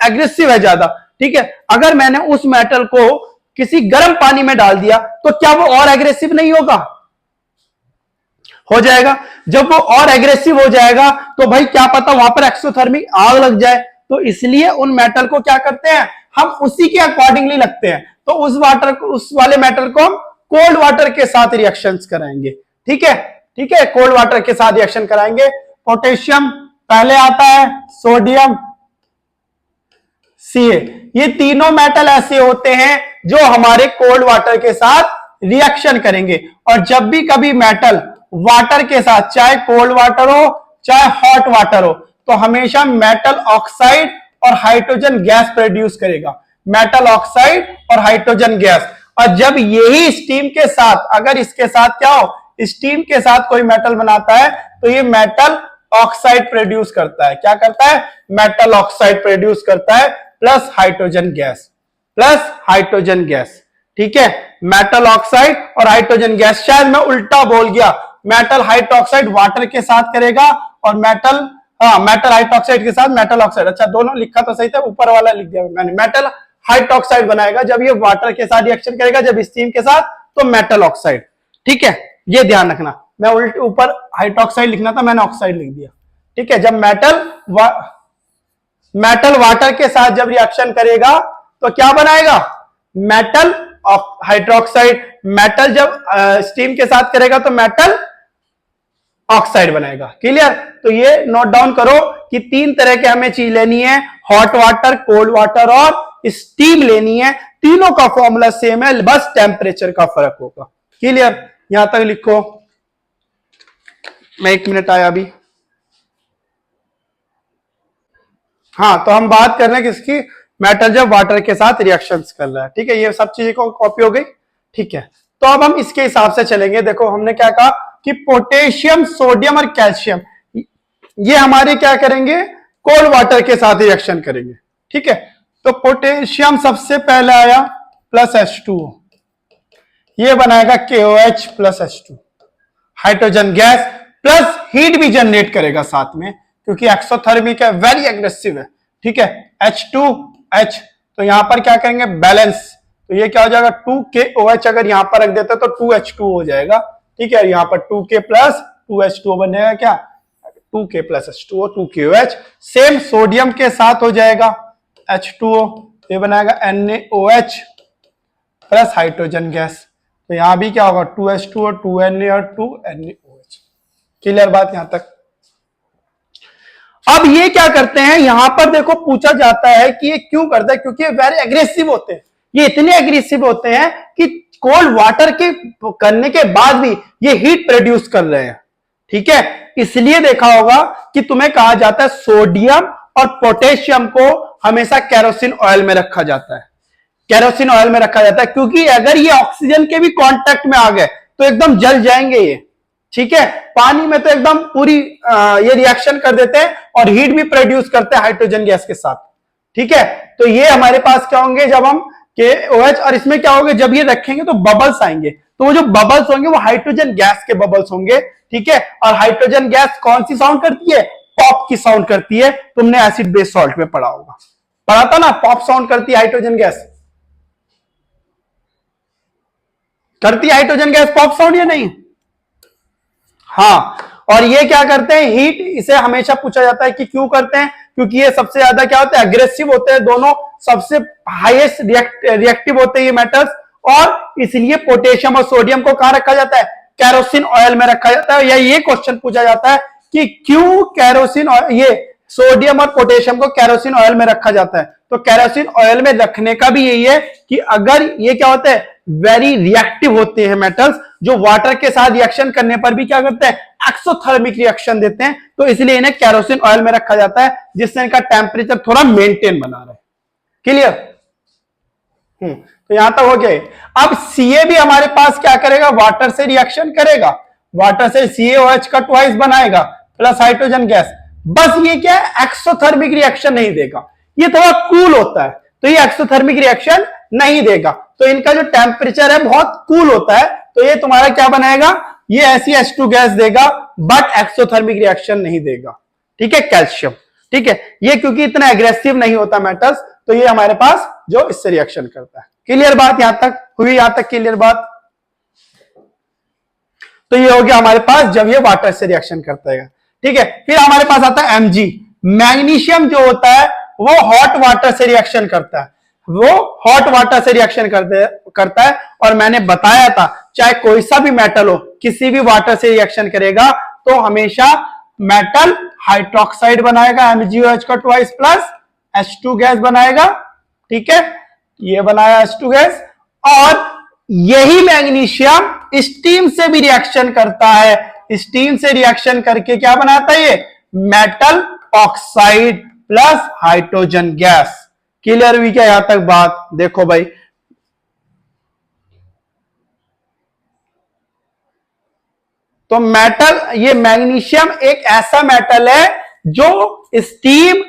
एग्रेसिव है ज्यादा, ठीक है, अगर मैंने उस मेटल को किसी गर्म पानी में डाल दिया, तो क्या वो और एग्रेसिव नहीं होगा, हो जाएगा। जब वो और एग्रेसिव हो जाएगा, तो भाई क्या पता वहां पर एक्सोथर्मिक आग लग जाए। तो इसलिए उन मेटल को क्या करते हैं, हम उसी के अकॉर्डिंगली लगते हैं। तो उस वाटर को, उस वाले मेटल को हम कोल्ड वाटर के साथ रिएक्शंस कराएंगे। ठीक है, ठीक है, कोल्ड वाटर के साथ रिएक्शन कराएंगे। पोटेशियम पहले आता है, सोडियम Ca। ये तीनों मेटल ऐसे होते हैं जो हमारे कोल्ड वाटर के साथ रिएक्शन करेंगे। और जब भी कभी मेटल वाटर के साथ, चाहे कोल्ड वाटर हो चाहे हॉट वाटर हो, तो हमेशा मेटल ऑक्साइड और हाइड्रोजन गैस प्रोड्यूस करेगा। मेटल ऑक्साइड और हाइड्रोजन गैस। और जब यही स्टीम के साथ, अगर इसके साथ क्या हो, स्टीम के साथ कोई मेटल बनाता है, तो ये मेटल ऑक्साइड प्रोड्यूस करता है। क्या करता है, मेटल ऑक्साइड प्रोड्यूस करता है, plus hydrogen gas, plus hydrogen gas. ठीक है, मेटल ऑक्साइड और हाइड्रोजन गैस। शायद मैं उल्टा बोल गया, मेटल हाइड्रोक्साइड वाटर के साथ करेगा और मेटल, मेटल हाइड्रोक्साइड के साथ मेटल ऑक्साइड। अच्छा, दोनों लिखा तो सही था, ऊपर वाला लिख दिया मैंने। मेटल हाइड्रोक्साइड बनाएगा जब ये वाटर के साथ रिएक्शन करेगा, जब स्टीम के साथ तो मेटल ऑक्साइड। ठीक है, ये ध्यान रखना। मैं उल्टे ऊपर हाइड्रोक्साइड लिखना था, मैंने ऑक्साइड लिख दिया। ठीक है, जब मेटल वाटर के साथ जब रिएक्शन करेगा तो क्या बनाएगा, मेटल हाइड्रोक्साइड। मेटल जब स्टीम के साथ करेगा तो मेटल ऑक्साइड बनेगा। क्लियर, तो ये नोट डाउन करो कि 3 तरह के हमें चीज लेनी है, हॉट वाटर, कोल्ड वाटर और स्टीम लेनी है। तीनों का फॉर्मूला सेम है, बस टेम्परेचर का फर्क होगा। क्लियर, यहां तक लिखो। मैं 1 मिनट आया अभी। हाँ, तो हम बात कर रहे हैं किसकी, मेटल जब वाटर के साथ रिएक्शंस कर रहा है। ठीक है, ये सब चीजें को कॉपी हो गई। ठीक है, तो अब हम इसके हिसाब से चलेंगे। देखो हमने क्या कहा, कि पोटेशियम, सोडियम और कैल्शियम ये हमारे क्या करेंगे, कोल्ड वाटर के साथ रिएक्शन करेंगे। ठीक है, तो पोटेशियम सबसे पहले आया प्लस H2O, ये बनाएगा KOH plus H2, hydrogen gas plus heat भी जनरेट करेगा साथ में, क्योंकि एक्सोथर्मिक है, वेरी एग्रेसिव है। ठीक है, H2H, तो यहां पर क्या करेंगे, बैलेंस, तो ये क्या हो जाएगा 2KOH, अगर यहां पर रख देते तो 2H2 हो जाएगा। ठीक है, यहां पर 2K प्लस 2H2O बनेगा, क्या 2K plus H2O 2KOH। Same sodium के साथ हो जाएगा H2O, ये बनाएगा NaOH प्लस हाइड्रोजन गैस, तो यहां भी क्या होगा 2H2O 2Na और 2NaOH। क्लियर बात यहां तक। अब ये क्या करते हैं, यहां पर देखो पूछा जाता है कि ये क्यों करता है, क्योंकि ये वेरी एग्रेसिव होते हैं, ये इतने एग्रेसिव होते हैं कि कोल्ड वाटर के करने के बाद भी ये हीट प्रोड्यूस कर रहे हैं। ठीक है, इसलिए देखा होगा कि तुम्हें कहा जाता है सोडियम और पोटेशियम को हमेशा केरोसिन ऑयल में रखा जाता है, केरोसिन ऑयल में रखा जाता है, क्योंकि अगर ये ऑक्सीजन के भी कांटेक्ट में आ गए तो एकदम जल जाएंगे ये। ठीक है, पानी में तो एकदम पूरी ये रिएक्शन कर देते हैं और हीट भी प्रोड्यूस करते हैं हाइड्रोजन गैस के साथ। ठीक है, तो ये हमारे पास क्या होंगे, जब हम KOH, और इसमें क्या होगा, जब ये रखेंगे तो बबल्स आएंगे, तो वो जो बबल्स होंगे वो हाइड्रोजन गैस के बबल्स होंगे। ठीक है, और हाइड्रोजन गैस कौन सी साउंड करती है, पॉप की साउंड करती है। तुमने एसिड बेस सॉल्ट में पढ़ा होगा, पढ़ा था ना, पॉप साउंड करती है हाइड्रोजन गैस, करती है हाइड्रोजन गैस पॉप साउंड या नहीं। हाँ, और ये क्या करते हैं, हीट, इसे हमेशा पूछा जाता है कि क्यों करते हैं, क्योंकि ये सबसे ज्यादा क्या होता है, अग्रेसिव होते हैं, दोनों सबसे हाईएस्ट रिएक्टिव होते हैं ये मेटल्स, और इसलिए पोटेशियम और सोडियम को कहां रखा जाता है, केरोसिन ऑयल में रखा जाता है। या ये क्वेश्चन पूछा जाता है कि क्यों केरोसिन, ये सोडियम और पोटेशियम को केरोसिन ऑयल में रखा जाता है, तो केरोसिन ऑयल में रखने का भी यही है कि अगर ये क्या होता है, वेरी रिएक्टिव होते हैं मेटल्स, जो वाटर के साथ रिएक्शन करने पर भी क्या करते हैं, एक्सोथर्मिक रिएक्शन देते हैं, तो इसलिए इन्हें केरोसिन ऑयल में रखा जाता है, जिससे इनका टेम्परेचर थोड़ा मेंटेन बना रहे। क्लियर, तो यहां तक हो गया। अब Ca भी हमारे पास क्या करेगा, वाटर से रिएक्शन करेगा, वाटर से CaOH का ट्वाइस बनाएगा प्लस हाइड्रोजन गैस। बस ये क्या है, एक्सोथर्मिक रिएक्शन नहीं देगा, ये थोड़ा कूल होता है, तो ये एक्सोथर्मिक रिएक्शन नहीं देगा, तो इनका जो टेम्परेचर है बहुत कूल होता है, तो ये तुम्हारा क्या बनाएगा, ये ऐसी H2 गैस देगा, बट एक्सोथर्मिक रिएक्शन नहीं देगा। ठीक है, कैल्शियम। ठीक है, ये क्योंकि इतना एग्रेसिव नहीं होता मेटल्स, तो ये हमारे पास जो इससे रिएक्शन करता है। क्लियर बात यहां तक हुई, यहां तक क्लियर बात। तो ये हो गया हमारे पास जब ये वाटर से रिएक्शन करता है। ठीक है, फिर हमारे पास आता है Mg, मैग्नीशियम जो होता है वो हॉट वाटर से रिएक्शन करता है, वो हॉट वाटर से रिएक्शन करता है, और मैंने बताया था चाहे कोई सा भी मेटल हो, किसी भी वाटर से रिएक्शन करेगा तो हमेशा मेटल हाइड्रोक्साइड बनाएगा, MgOH का ट्वाइस प्लस H2 गैस बनाएगा। ठीक है, ये बनाया H2 गैस, और यही मैग्नीशियम स्टीम से भी रिएक्शन करता है, स्टीम से रिएक्शन करके क्या बनाता है, ये metal oxide plus hydrogen gas. Clear हुई क्या यहां तक बात, देखो भाई, तो मेटल, ये मैग्नीशियम एक ऐसा मेटल है जो स्टीम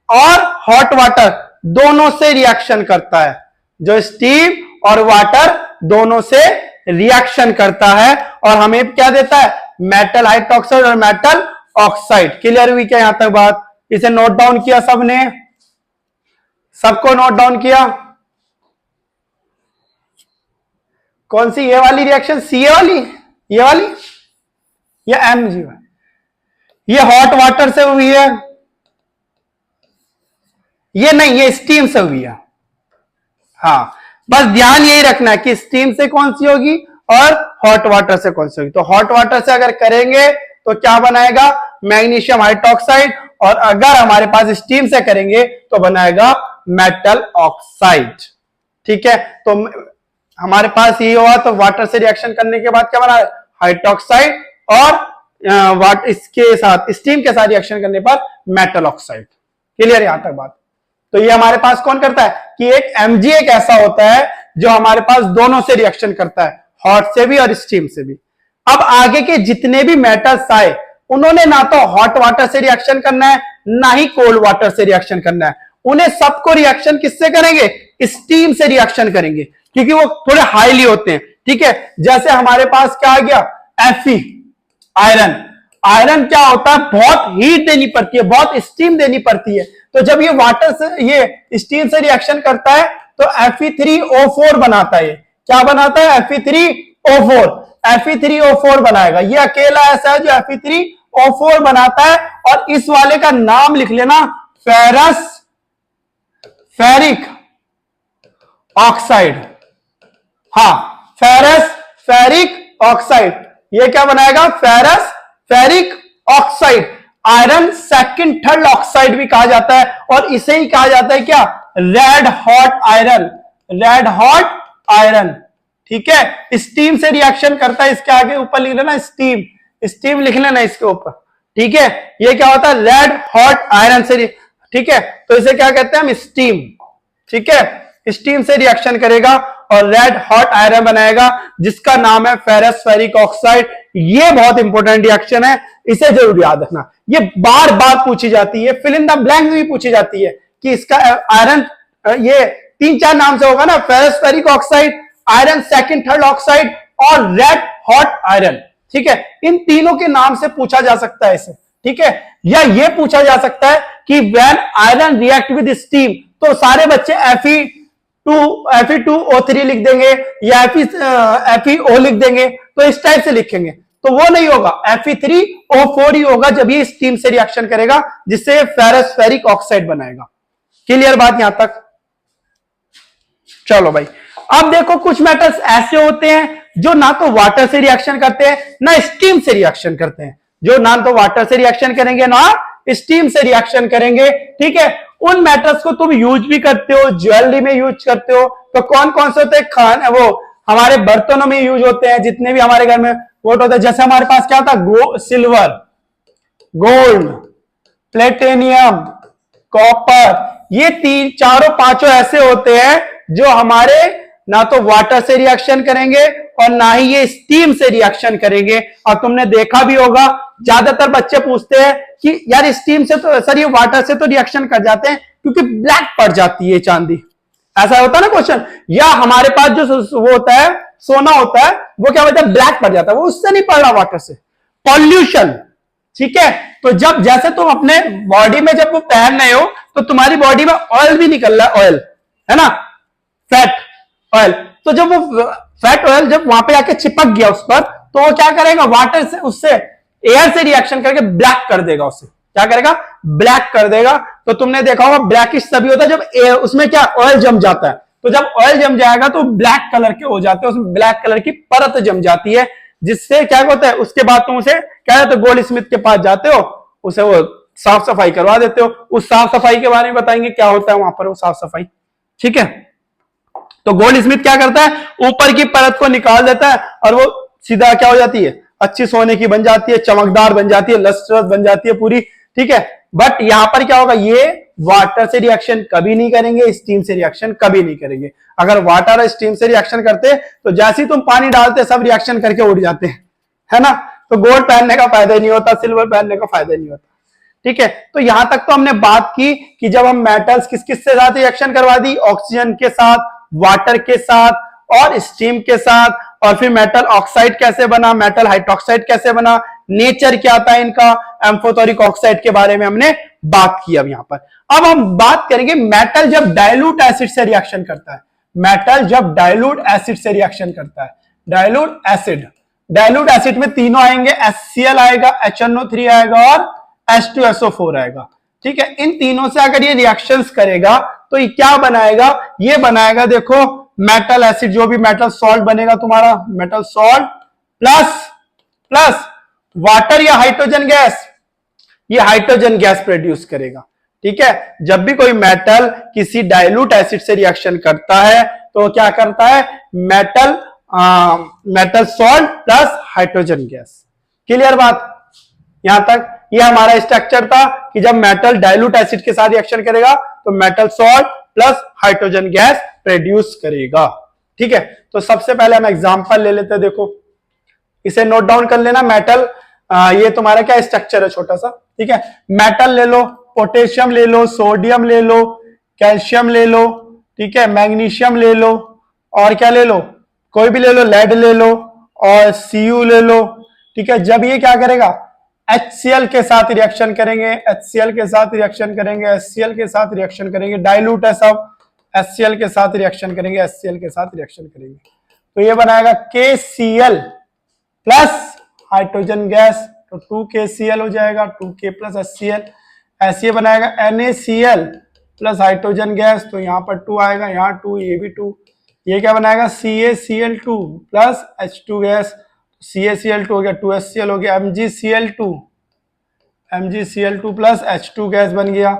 और हॉट वाटर दोनों से रिएक्शन करता है, जो स्टीम और वाटर दोनों से रिएक्शन करता है, और हमें क्या देता है, मेटल हाइड्रोक्साइड और मेटल ऑक्साइड। क्लियर हुई क्या यहां तक बात, इसे नोट डाउन किया सबने, सबको नोट डाउन किया। कौन सी, ये वाली रिएक्शन, Ca वाली, ये वाली, या Mg, ये हॉट वाटर से हुई है, ये नहीं, ये स्टीम से हुई है। हाँ, बस ध्यान यही रखना है कि स्टीम से कौन सी होगी और हॉट वाटर से कौन सी होगी। तो हॉट वाटर से अगर करेंगे तो क्या बनाएगा, मैग्नीशियम हाइड्रोक्साइड, और अगर हमारे पास स्टीम से करेंगे तो बनाएगा मेटल ऑक्साइड। ठीक है, तो हमारे पास ये हुआ, तो वाटर से रिएक्शन करने के बाद क्या बना, हाइड्रोक्साइड, और इसके साथ स्टीम के साथ रिएक्शन करने पर मेटल ऑक्साइड। क्लियर यहां तक बात। तो ये हमारे पास कौन करता है कि एक Mg एक ऐसा होता है जो हमारे पास दोनों से रिएक्शन करता है, हॉट से भी और स्टीम से भी। अब आगे के जितने भी मेटल्स आए उन्होंने ना तो हॉट वाटर से रिएक्शन करना है ना ही कोल्ड वाटर से रिएक्शन करना है, उन्हें सबको रिएक्शन किससे करेंगे, स्टीम से रिएक्शन करेंगे, क्योंकि वो थोड़े हाईली होते हैं। ठीक है, जैसे हमारे पास क्या आ गया, Fe आयरन। आयरन क्या होता है, बहुत हीट देनी पड़ती है, बहुत स्टीम देनी पड़ती है। तो जब ये वाटर से, ये स्टीम से रिएक्शन करता है तो Fe3O4 बनाता है। क्या बनाता है, Fe3O4। Fe3O4 बनाएगा, ये अकेला ऐसा है जो Fe3O4 बनाता है। और इस वाले का नाम लिख लेना, फेरस फेरिक ऑक्साइड। हाँ, फेरस फेरिक ऑक्साइड, ये क्या बनाएगा, ferrous ferric oxide. Iron second third oxide भी कहा जाता है, और इसे ही कहा जाता है क्या, red hot iron. Red hot iron, ठीक है, स्टीम से रिएक्शन करता है। इसके आगे ऊपर लिख लेना स्टीम, स्टीम लिख लेना इसके ऊपर। ठीक है, ये क्या होता है, रेड हॉट आयरन से, ठीक है, तो इसे क्या कहते हैं हम, स्टीम। ठीक है, स्टीम से रिएक्शन करेगा और रेड हॉट आयरन बनाएगा, जिसका नाम है फेरस फेरिक ऑक्साइड। ये बहुत इंपॉर्टेंट रिएक्शन है, इसे जरूर याद रखना। ये बार बार पूछी जाती है, फिल इन द ब्लैंक भी पूछी जाती है कि इसका आयरन, ये 3-4 नाम से होगा ना, ferrous ferric oxide, iron second third oxide और रेड हॉट आयरन। ठीक है, इन तीनों के नाम से पूछा जा सकता है इसे। ठीक है, या ये पूछा जा सकता है कि when iron react with steam, तो सारे बच्चे Fe2O3 लिख देंगे या FeO लिख देंगे, तो इस टाइप से लिखेंगे। तो वो नहीं होगा, Fe3O4 ही होगा जब ये स्टीम से रिएक्शन करेगा, जिससे फेरस फेरिक ऑक्साइड बनाएगा। क्लियर बात यहां तक? चलो भाई, अब देखो कुछ मेटल्स ऐसे होते हैं जो ना तो वाटर से रिएक्शन करते हैं ना स्टीम से रिएक्शन करते हैं, जो ना तो वाटर से रिएक्शन करेंगे ना स्टीम से रिएक्शन करेंगे। ठीक है, उन मेटल्स को तुम यूज भी करते हो, ज्वेलरी में यूज करते हो। तो कौन कौन से होते हैं, खान वो हमारे बर्तनों में यूज होते हैं, जितने भी हमारे घर में वो होता है। जैसे हमारे पास क्या होता, सिल्वर, गोल्ड, प्लेटिनियम, कॉपर, ये 3-4-5 ऐसे होते हैं जो हमारे ना तो वाटर से रिएक्शन करेंगे और ना ही ये स्टीम से रिएक्शन करेंगे। और तुमने देखा भी होगा, ज्यादातर बच्चे पूछते हैं कि यार स्टीम से तो, सर ये वाटर से तो रिएक्शन कर जाते हैं क्योंकि ब्लैक पड़ जाती है चांदी, ऐसा होता है ना क्वेश्चन। या हमारे पास जो वो होता है, सोना होता है, वो क्या होता है, ब्लैक पड़ जाता है, वो उससे नहीं पड़ रहा वाटर से, पॉल्यूशन। ठीक है, तो जब जैसे तुम अपने बॉडी में जब वो पहन रहे हो तो तुम्हारी बॉडी में ऑयल भी निकल रहा है, ऑयल है ना, फैट ऑयल। तो जब वो फैट ऑयल जब वहां पे आके चिपक गया उस पर, तो वो क्या करेगा, वाटर से, उससे एयर से रिएक्शन करके ब्लैक कर देगा, उससे क्या करेगा, ब्लैक कर देगा। तो तुमने देखा होगा ब्लैकिश तभी होता है जब एयर, उसमें क्या ऑयल जम जाता है। तो जब ऑयल जम जाएगा तो ब्लैक कलर के हो जाते हैं, उसमें ब्लैक कलर की परत जम जाती है, जिससे क्या होता है, उसके बाद तुम उसे क्या कहते हो, गोल्ड स्मिथ के पास जाते हो, उसे वो साफ सफाई करवा देते हो। उस साफ सफाई के बारे में बताएंगे क्या होता है वहां पर वो साफ सफाई। ठीक है, तो गोल्ड स्मिथ क्या करता है, ऊपर की परत को निकाल देता है और वो सीधा क्या हो जाती है, अच्छी सोने की बन जाती है, चमकदार बन जाती है, लस्ट्रस बन जाती है पूरी। ठीक है, बट यहां पर क्या होगा, ये वाटर से रिएक्शन कभी नहीं करेंगे, स्टीम से रिएक्शन कभी नहीं करेंगे। अगर वाटर और स्टीम से रिएक्शन करते तो जैसे ही तुम पानी डालते सब रिएक्शन करके उड़ जाते हैं, है ना। तो गोल्ड पहनने का फायदा नहीं होता, सिल्वर पहनने का फायदा नहीं होता। ठीक है, तो यहां तक तो हमने बात की कि जब हम मेटल्स किस किस से साथ रिएक्शन करवा दी, ऑक्सीजन के साथ, वाटर के साथ और स्टीम के साथ। और फिर मेटल ऑक्साइड कैसे बना, मेटल हाइड्रोक्साइड कैसे बना, नेचर क्या था इनका, एम्फोथोरिक ऑक्साइड के बारे में हमने बात की। अब यहां पर अब हम बात करेंगे मेटल जब डाइल्यूट एसिड से रिएक्शन करता है। मेटल जब डाइल्यूट एसिड से रिएक्शन करता है, डाइल्यूट एसिड, डाइल्यूट एसिड में तीनों आएंगे, HCl आएगा, HNO3 आएगा और H2SO4 आएगा। ठीक है, इन तीनों से अगर ये रिएक्शंस करेगा तो ये क्या बनाएगा, ये बनाएगा, देखो मेटल एसिड, जो भी मेटल सॉल्ट बनेगा तुम्हारा, मेटल सॉल्ट प्लस वाटर या हाइड्रोजन गैस, ये हाइड्रोजन गैस प्रोड्यूस करेगा। ठीक है, जब भी कोई मेटल किसी डाइल्यूट एसिड से रिएक्शन करता है तो क्या करता है, metal salt plus hydrogen gas. Clear बात यहां तक? ये हमारा स्ट्रक्चर था कि जब मेटल डाइल्यूट एसिड के साथ रिएक्शन करेगा तो metal salt plus hydrogen gas produce करेगा। ठीक है, तो सबसे पहले हम एग्जांपल ले लेते हैं। देखो इसे नोट डाउन कर लेना। मेटल ये तुम्हारा क्या स्ट्रक्चर है छोटा सा, ठीक है। मेटल ले लो, पोटेशियम ले लो, सोडियम ले लो, कैल्शियम ले लो, ठीक है, मैग्नीशियम ले लो, और क्या ले लो, कोई भी ले लो, लेड ले लो और Cu ले लो, ठीक है। जब ये क्या करेगा, HCl के साथ रिएक्शन करेंगे, HCl के साथ रिएक्शन करेंगे, HCl के साथ रिएक्शन करेंगे, डाइल्यूट है सब, HCl के साथ रिएक्शन करेंगे, HCl के साथ रिएक्शन करेंगे, तो ये बनाएगा KCl प्लस हाइड्रोजन गैस, तो 2KCl हो जाएगा, 2K प्लस HCl। ऐसे ये बनाएगा NaCl प्लस हाइड्रोजन गैस, तो यहाँ पर 2 आएगा, यहाँ 2, ये भी 2। ये क्या बनाएगा, CaCl2 plus H2 gas, CaCl2 हो गया, 2HCl हो गया, MgCl2 प्लस H2 गैस बन गया।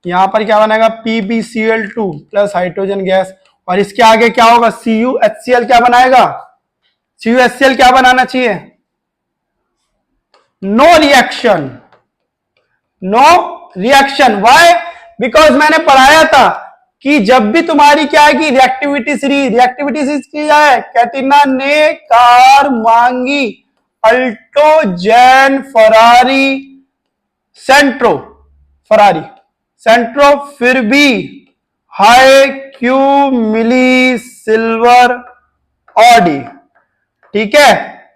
यहाँ पर क्या बनेगा, PbCl2 प्लस हाइड्रोजन गैस, और इसके आगे क्या होगा, CuHCl क्या बनाएगा, CuHCl क्या बनाना चाहिए, no reaction, no reaction. Why, because मैंने पढ़ाया था कि जब भी तुम्हारी क्या है कि रिएक्टिविटी सीरीज क्या है, कैटिना ने कार मांगी, अल्टो, जैन, सेंट्रो, फिर भी हाई, क्यू, मिली, सिल्वर, ऑडी, ठीक है।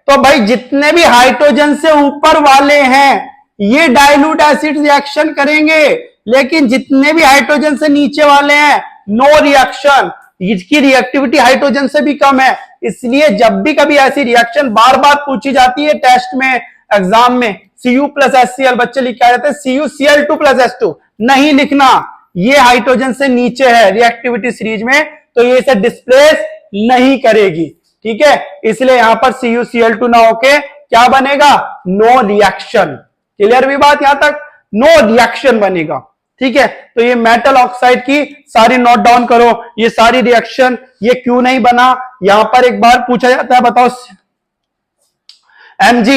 तो भाई जितने भी हाइड्रोजन से ऊपर वाले हैं ये डाइल्यूट एसिड रिएक्शन करेंगे, लेकिन जितने भी हाइड्रोजन से नीचे वाले हैं नो रिएक्शन, इसकी रिएक्टिविटी हाइड्रोजन से भी कम है। इसलिए जब भी कभी ऐसी रिएक्शन बार बार पूछी जाती है टेस्ट में, एग्जाम में, Cu प्लस HCl, बच्चे लिख के आ जाते हैं CuCl2 प्लस H2, नहीं लिखना, ये हाइड्रोजन से नीचे है रिएक्टिविटी सीरीज में, तो ये इसे डिस्प्लेस नहीं करेगी, ठीक है। इसलिए यहां पर CuCl2 ना होके क्या बनेगा, नो रिएक्शन। क्लियर भी बात यहां तक, नो रिएक्शन बनेगा, ठीक है। तो ये मेटल ऑक्साइड की सारी नोट डाउन करो, ये सारी रिएक्शन, ये क्यों नहीं बना, यहां पर एक बार पूछा जाता है, बताओ। Mg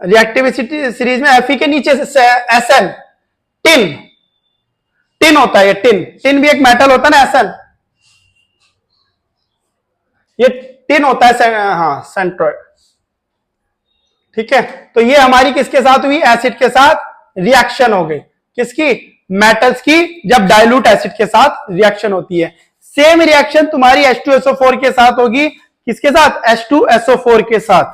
रिएक्टिविटी सीरीज में Fe के नीचे Sn, टिन होता है, ये टिन भी एक मेटल होता है ना, Sn, ये टिन होता है, हाँ, सेंट्रोइड, ठीक है। तो ये हमारी किसके साथ हुई, एसिड के साथ रिएक्शन हो गई, किसकी, मेटल्स की, जब डाइल्यूट एसिड के साथ रिएक्शन होती है। सेम रिएक्शन तुम्हारी H2SO4 के साथ होगी, किसके साथ, H2SO4 के साथ।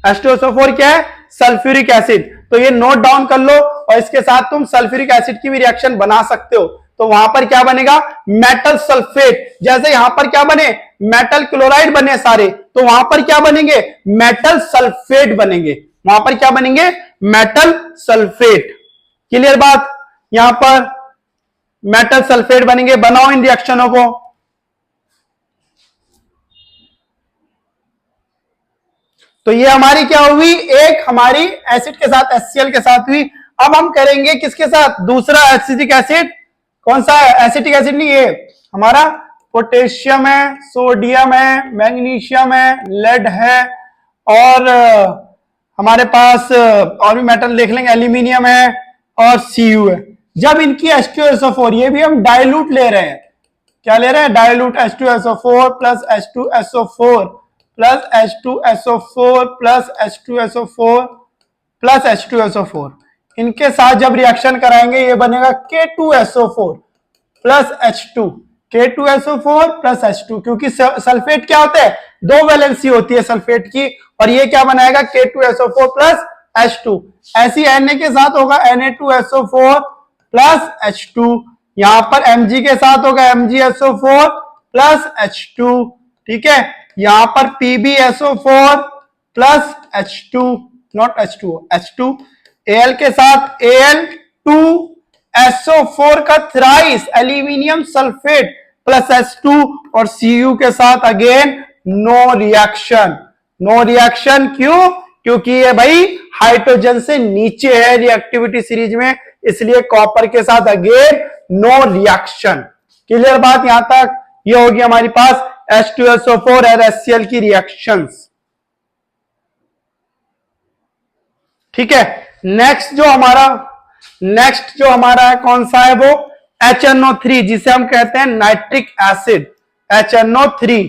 H2SO4 क्या है, सल्फ्यूरिक एसिड, तो ये नोट डाउन कर लो, और इसके साथ तुम सल्फ्यूरिक एसिड की भी रिएक्शन बना सकते हो, तो वहां पर क्या बनेगा, मेटल सल्फेट। जैसे यहां पर क्या बने, मेटल क्लोराइड बने सारे, तो वहां पर क्या बनेंगे, मेटल सल्फेट बनेंगे, वहां पर क्या बनेंगे, मेटल सल्फेट। क्लियर बात, यहां पर मेटल सल्फेट बनेंगे। बनाओ इन रिएक्शनों को, तो ये हमारी क्या हुई, एक हमारी एसिड के साथ HCl के साथ हुई। अब हम करेंगे किसके साथ, दूसरा एसिटिक एसिड, कौन सा है, एसिटिक एसिड नहीं, ये हमारा पोटेशियम है, सोडियम है, मैग्नीशियम है, लेड है, और हमारे पास और भी मेटल देख लेंगे, एल्यूमिनियम है और Cu है। जब इनकी H2SO4, ये भी हम डाइल्यूट ले रहे हैं, क्या ले रहे हैं, dilute, H2SO4 plus H2SO4 plus H2SO4 plus H2SO4 plus H2SO4, इनके साथ जब रिएक्शन कराएंगे ये बनेगा K2SO4 plus H2, K2SO4 plus H2, क्योंकि सल्फेट क्या होता है, दो वैलेंसी होती है सल्फेट की, और ये क्या बनाएगा, K2SO4 प्लस H2। ऐसी Na के साथ होगा Na2SO4 प्लस H2, यहां पर Mg के साथ होगा MgSO4 प्लस H2, ठीक है। यहां पर PbSO4 plus H2, not H2, H2, Al के साथ Al2SO4 का thrice aluminium sulphate plus H2, और Cu के साथ again no reaction. No reaction क्यों, क्योंकि ये भाई हाइड्रोजन से नीचे है रिएक्टिविटी सीरीज में, इसलिए कॉपर के साथ अगेन नो रिएक्शन। क्लियर बात यहां तक, ये होगी हमारी पास H2SO4 और HCl की रिएक्शंस, ठीक है। नेक्स्ट जो हमारा है कौन सा है, वो HNO3 जिसे हम कहते हैं नाइट्रिक एसिड, HNO3।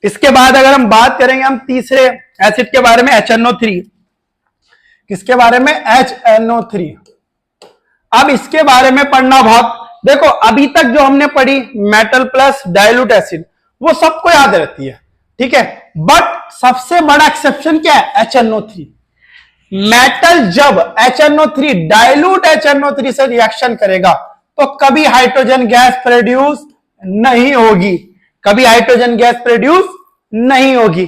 इसके बाद अगर हम बात करेंगे हम तीसरे एसिड के बारे में, HNO3, किसके बारे में, HNO3। अब इसके बारे में पढ़ना बहुत, देखो अभी तक जो हमने पढ़ी मेटल प्लस डाइल्यूट एसिड वो सबको याद रहती है, ठीक है, बट सबसे बड़ा एक्सेप्शन क्या है, HNO3। मेटल जब HNO3 डाइल्यूट HNO3 से रिएक्शन करेगा तो कभी हाइड्रोजन गैस प्रोड्यूस नहीं होगी, कभी हाइड्रोजन गैस प्रोड्यूस नहीं होगी।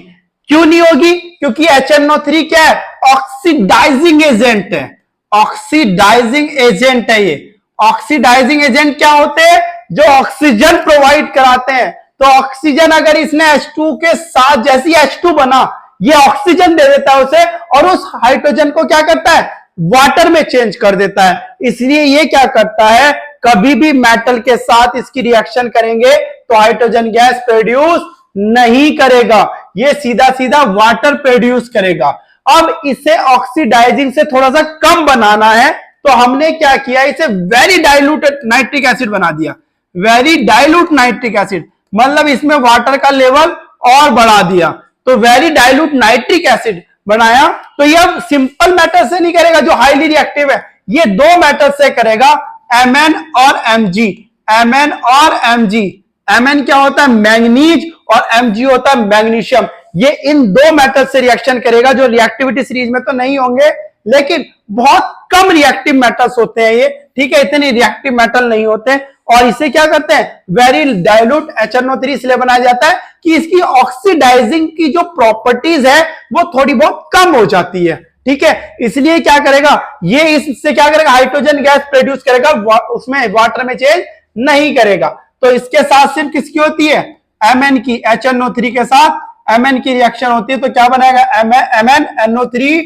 क्यों नहीं होगी, क्योंकि HNO3 क्या है, ऑक्सीडाइजिंग एजेंट है, ऑक्सीडाइजिंग एजेंट है। ये ऑक्सीडाइजिंग एजेंट क्या होते हैं, जो ऑक्सीजन प्रोवाइड कराते हैं। तो ऑक्सीजन अगर इसने H2 के साथ, जैसी H2 बना, ये ऑक्सीजन दे देता है उसे, और उस हाइड्रोजन को क्या करता है, वाटर में चेंज कर देता है। इसलिए ये क्या करता है, कभी भी मेटल के साथ इसकी रिएक्शन करेंगे तो हाइड्रोजन गैस प्रोड्यूस नहीं करेगा, ये सीधा सीधा वाटर प्रोड्यूस करेगा। अब इसे ऑक्सीडाइजिंग से थोड़ा सा कम बनाना है, तो हमने क्या किया, इसे वेरी डाइल्यूटेड नाइट्रिक एसिड बना दिया। वेरी डाइल्यूट नाइट्रिक एसिड मतलब इसमें वाटर का लेवल और बढ़ा दिया, तो वेरी डाइल्यूट नाइट्रिक एसिड बनाया। तो ये अब सिंपल मेटल से नहीं करेगा जो हाईली रिएक्टिव है, ये दो मेटल से करेगा, Mn और Mg। Mn और Mg, Mn क्या होता है, मैंगनीज, और Mg होता है मैग्नीशियम। ये इन दो मेटल से रिएक्शन करेगा, जो रिएक्टिविटी सीरीज में तो नहीं होंगे, लेकिन बहुत कम रिएक्टिव मेटल्स होते हैं ये, ठीक है, इतने रिएक्टिव मेटल नहीं होते। और इसे क्या करते हैं, वेरी डाइल्यूट HNO3 इसलिए बनाया जाता है कि इसकी ऑक्सीडाइजिंग की जो प्रॉपर्टीज है वो थोड़ी बहुत कम हो जाती है, ठीक है। इसलिए क्या करेगा, ये इससे क्या करेगा, हाइड्रोजन गैस प्रोड्यूस करेगा, उसमें वाटर में चेंज नहीं करेगा। तो इसके साथ सिर्फ किसकी होती है, Mn की, HNO3 के साथ Mn की रिएक्शन होती है, तो क्या बनाएगा, MnNO3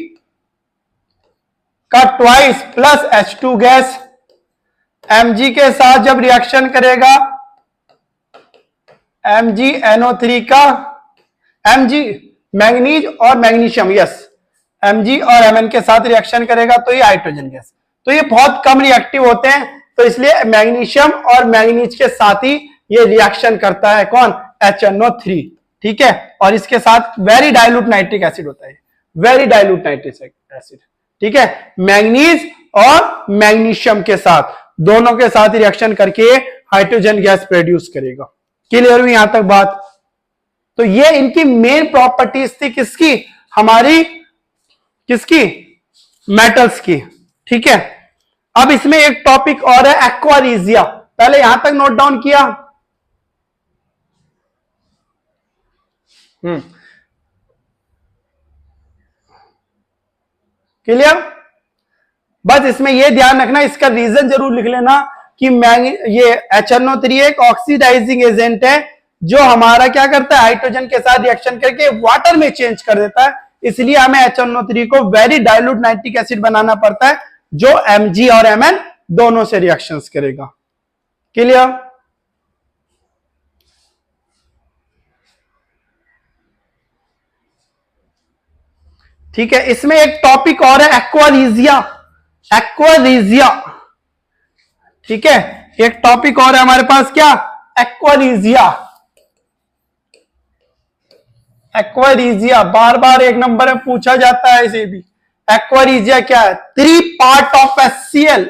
का twice plus H2 gas. Mg के साथ जब रिएक्शन करेगा, MgNO3 का, Mg मैंगनीज और मैग्नीशियम, यस, Mg और Mn के साथ रिएक्शन करेगा तो ये हाइड्रोजन गैस। तो ये बहुत कम रिएक्टिव होते हैं, तो इसलिए मैग्नीशियम और मैंगनीज के साथ ही ये रिएक्शन करता है, कौन, HNO3, ठीक है। और इसके साथ वेरी डाइल्यूट नाइट्रिक एसिड होता है, वेरी डाइल्यूट नाइट्रिक एसिड, ठीक है, मैंगनीज और मैग्नीशियम के साथ, दोनों के साथ रिएक्शन करके हाइड्रोजन गैस प्रोड्यूस करेगा। क्लियर हुई यहां तक बात। तो ये इनकी मेन प्रॉपर्टीज थी, किसकी, हमारी, किसकी, मेटल्स की, ठीक है। अब इसमें एक टॉपिक और है, एक्वारीजिया। पहले यहां तक नोट डाउन किया, क्लियर। बस इसमें यह ध्यान रखना, इसका रीजन जरूर लिख लेना कि ये HNO3 एक ऑक्सीडाइजिंग एजेंट है, जो हमारा क्या करता है, हाइड्रोजन के साथ रिएक्शन करके वाटर में चेंज कर देता है। इसलिए हमें HNO3 को वेरी डाइल्यूट नाइट्रिक एसिड बनाना पड़ता है, जो Mg और Mn दोनों से रिएक्शंस करेगा। क्लियर। ठीक है, इसमें एक टॉपिक और है, एक्वारीजिया। एक्वारीजिया, ठीक है, एक टॉपिक और है हमारे पास, क्या, एक्वारीजिया। एक्वारीजिया बार बार एक नंबर में पूछा जाता है, इसे भी। एक्वारीजिया क्या है, 3 part of HCl,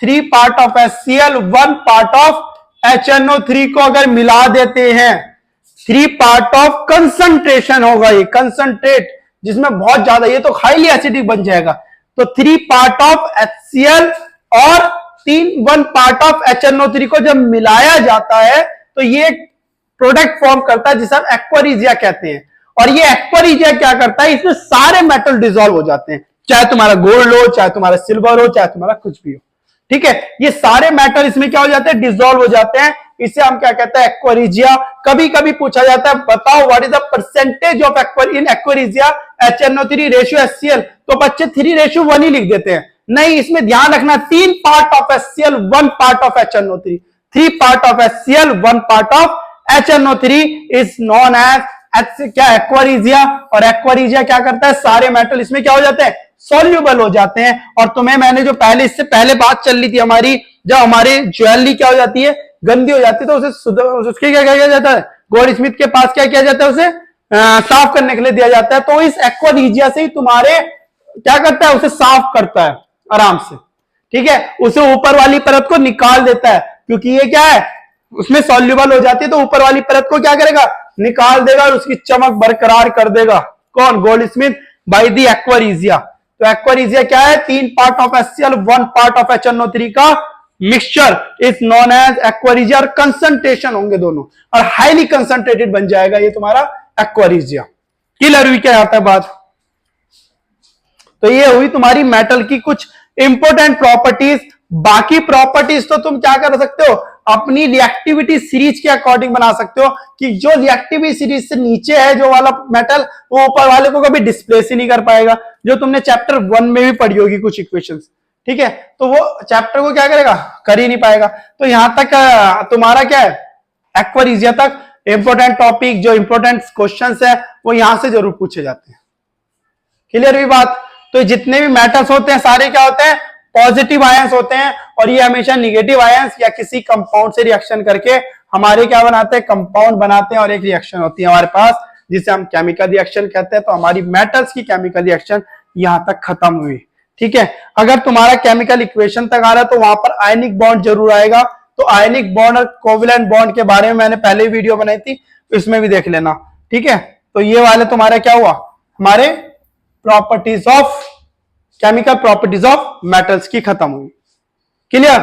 3 part of HCl, 1 part of HNO3 को अगर मिला देते हैं, 3 पार्ट ऑफ कंसंट्रेशन होगा, ये कंसंट्रेट जिसमें बहुत ज्यादा, ये तो हाईली एसिडिक बन जाएगा। तो 3 पार्ट ऑफ HCl और 1 पार्ट ऑफ HNO3 को जब मिलाया जाता है तो ये प्रोडक्ट फॉर्म करता है, जिसे हम एक्वारीजिया कहते हैं। और ये एक्वारीजिया क्या करता है, इसमें सारे मेटल डिसॉल्व हो जाते हैं, चाहे तुम्हारा गोल्ड हो, चाहे तुम्हारा सिल्वर हो, चाहे तुम्हारा कुछ भी हो, ठीक है। ये सारे मेटल इसमें क्या हो जाते हैं, डिसॉल्व हो जाते हैं। इसे हम क्या कहते हैं, एक्वारीजिया। कभी कभी पूछा जाता है, बताओ what is the percentage of in aqua regia HNO3 ratio HCl, तो बच्चे 3:1 ही लिख देते हैं। नहीं, इसमें ध्यान रखना, 3 part of HCl, 1 part of HNO3, 3 part of HCl, 1 part of HNO3 is known as क्या, एक्वारीजिया। और एक्वारीजिया क्या करता है, सारे मेटल इसमें क्या हो जाते हैं, सॉल्यूबल हो जाते हैं। और तुम्हें मैंने जो पहले इससे पहले बात चल रही थी हमारी, जब हमारी ज्वेलरी क्या हो जाती है, गंदी हो जाती है, तो उसे उसके क्या किया जाता है, गोल्ड स्मिथ के पास क्या किया जाता है, उसे साफ करने के लिए दिया जाता है। तो इस एक्वा रिजिया से ही तुम्हारे क्या करता है, उसे साफ करता है आराम से, ठीक है, उसे ऊपर वाली परत को निकाल देता है, क्योंकि ये क्या है, उसमें सॉल्यूबल हो जाती है, तो ऊपर वाली परत को क्या करेगा, निकाल देगा और उसकी चमक बरकरार कर देगा। कौन, gold smith by the aqua regia. तो एक्वारिजिया क्या है, 3 part of HCl 1 part of HNO3 का mixture is known as aqua regia. और कंसंट्रेशन होंगे दोनों, और हाईली कंसंट्रेटेड बन जाएगा ये तुम्हारा एक्वारिजिया। क्लियर हुई क्या आता है बात? तो ये हुई तुम्हारी मेटल की कुछ इंपॉर्टेंट प्रॉपर्टीज। बाकी प्रॉपर्टीज तो तुम क्या कर सकते हो, अपनी रिएक्टिविटी सीरीज के अकॉर्डिंग बना सकते हो, कि जो रिएक्टिविटी सीरीज से नीचे है जो वाला मेटल, वो ऊपर वाले को कभी डिस्प्लेस ही नहीं कर पाएगा, जो तुमने चैप्टर 1 में भी पढ़ी होगी कुछ इक्वेशंस, ठीक है, तो वो चैप्टर को क्या करेगा, कर ही नहीं पाएगा। तो यहां तक तुम्हारा क्या है, एक्वारिजिया तक इंपॉर्टेंट टॉपिक, जो इंपॉर्टेंट क्वेश्चंस है वो यहां से जरूर पूछे जाते हैं। क्लियर हुई बात? तो जितने भी मेटल्स होते हैं सारे क्या होते हैं, पॉजिटिव आयंस होते हैं, और ये हमेशा निगेटिव आयंस या किसी कंपाउंड से रिएक्शन करके हमारे क्या बनाते हैं, कंपाउंड बनाते हैं, और एक रिएक्शन होती है हमारे पास जिसे हम केमिकल रिएक्शन कहते हैं। तो हमारी मेटल्स की केमिकल रिएक्शन यहां तक खत्म हुई, ठीक है। अगर तुम्हारा केमिकल इक्वेशन तक आ रहा है तो वहां पर आयनिक बॉन्ड जरूर आएगा। तो आयनिक बॉन्ड और कोवेलेंट बॉन्ड के बारे में मैंने पहले वीडियो बनाई थी, इसमें भी देख लेना, ठीक है। तो ये वाले तुम्हारे क्या हुआ, हमारे properties of chemical properties of metals की खत्म हुई। क्लियर?